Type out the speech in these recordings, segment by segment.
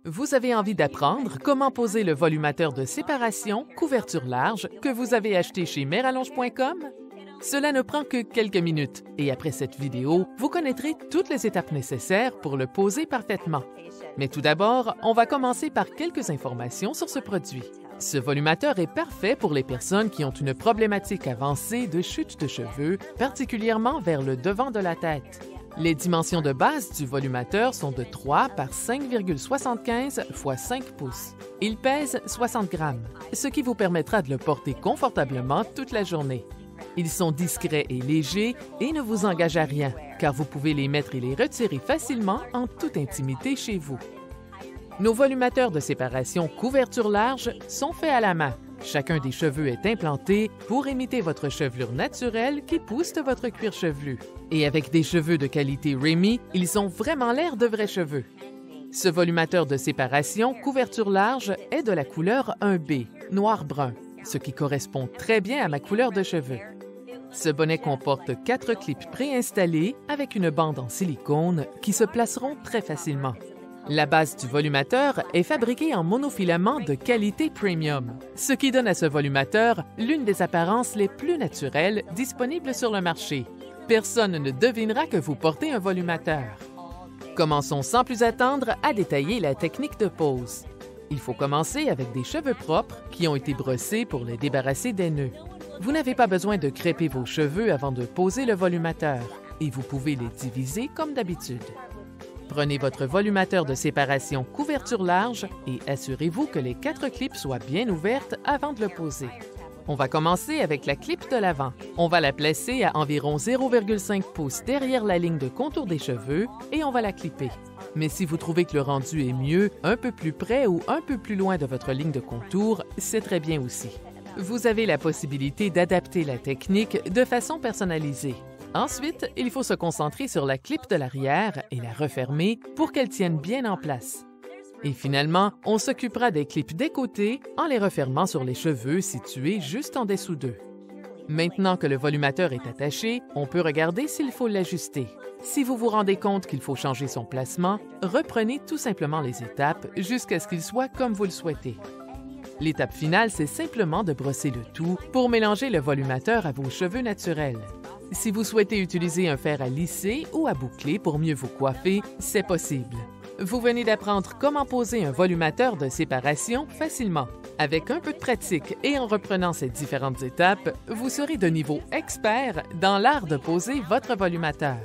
Vous avez envie d'apprendre comment poser le volumateur de séparation couverture large que vous avez acheté chez merallonge.com? Cela ne prend que quelques minutes et après cette vidéo, vous connaîtrez toutes les étapes nécessaires pour le poser parfaitement. Mais tout d'abord, on va commencer par quelques informations sur ce produit. Ce volumateur est parfait pour les personnes qui ont une problématique avancée de chute de cheveux, particulièrement vers le devant de la tête. Les dimensions de base du volumateur sont de 3 par 5,75 x 5 pouces. Il pèse 60 grammes, ce qui vous permettra de le porter confortablement toute la journée. Ils sont discrets et légers et ne vous engagent à rien, car vous pouvez les mettre et les retirer facilement en toute intimité chez vous. Nos volumateurs de séparation couverture large sont faits à la main. Chacun des cheveux est implanté pour imiter votre chevelure naturelle qui pousse de votre cuir chevelu. Et avec des cheveux de qualité Remy, ils ont vraiment l'air de vrais cheveux. Ce volumateur de séparation couverture large est de la couleur 1B, noir-brun, ce qui correspond très bien à ma couleur de cheveux. Ce bonnet comporte 4 clips préinstallés avec une bande en silicone qui se placeront très facilement. La base du volumateur est fabriquée en monofilament de qualité premium, ce qui donne à ce volumateur l'une des apparences les plus naturelles disponibles sur le marché. Personne ne devinera que vous portez un volumateur. Commençons sans plus attendre à détailler la technique de pose. Il faut commencer avec des cheveux propres qui ont été brossés pour les débarrasser des nœuds. Vous n'avez pas besoin de crêper vos cheveux avant de poser le volumateur et vous pouvez les diviser comme d'habitude. Prenez votre volumateur de séparation couverture large et assurez-vous que les 4 clips soient bien ouvertes avant de le poser. On va commencer avec la clip de l'avant. On va la placer à environ 0,5 pouces derrière la ligne de contour des cheveux et on va la clipper. Mais si vous trouvez que le rendu est mieux, un peu plus près ou un peu plus loin de votre ligne de contour, c'est très bien aussi. Vous avez la possibilité d'adapter la technique de façon personnalisée. Ensuite, il faut se concentrer sur la clip de l'arrière et la refermer pour qu'elle tienne bien en place. Et finalement, on s'occupera des clips des côtés en les refermant sur les cheveux situés juste en dessous d'eux. Maintenant que le volumateur est attaché, on peut regarder s'il faut l'ajuster. Si vous vous rendez compte qu'il faut changer son placement, reprenez tout simplement les étapes jusqu'à ce qu'il soit comme vous le souhaitez. L'étape finale, c'est simplement de brosser le tout pour mélanger le volumateur à vos cheveux naturels. Si vous souhaitez utiliser un fer à lisser ou à boucler pour mieux vous coiffer, c'est possible. Vous venez d'apprendre comment poser un volumateur de séparation facilement. Avec un peu de pratique et en reprenant ces différentes étapes, vous serez de niveau expert dans l'art de poser votre volumateur.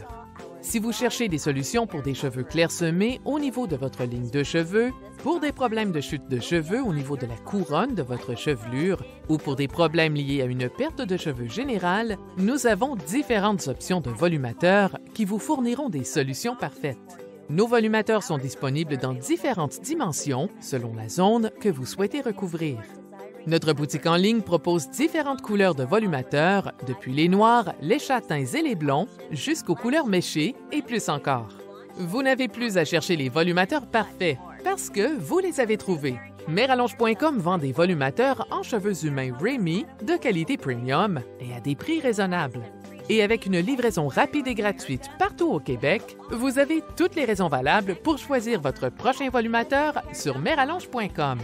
Si vous cherchez des solutions pour des cheveux clairsemés au niveau de votre ligne de cheveux, pour des problèmes de chute de cheveux au niveau de la couronne de votre chevelure ou pour des problèmes liés à une perte de cheveux générale, nous avons différentes options de volumateurs qui vous fourniront des solutions parfaites. Nos volumateurs sont disponibles dans différentes dimensions selon la zone que vous souhaitez recouvrir. Notre boutique en ligne propose différentes couleurs de volumateurs, depuis les noirs, les châtains et les blonds, jusqu'aux couleurs méchées et plus encore. Vous n'avez plus à chercher les volumateurs parfaits, parce que vous les avez trouvés. Merallonge.com vend des volumateurs en cheveux humains Remy de qualité premium et à des prix raisonnables. Et avec une livraison rapide et gratuite partout au Québec, vous avez toutes les raisons valables pour choisir votre prochain volumateur sur merallonge.com.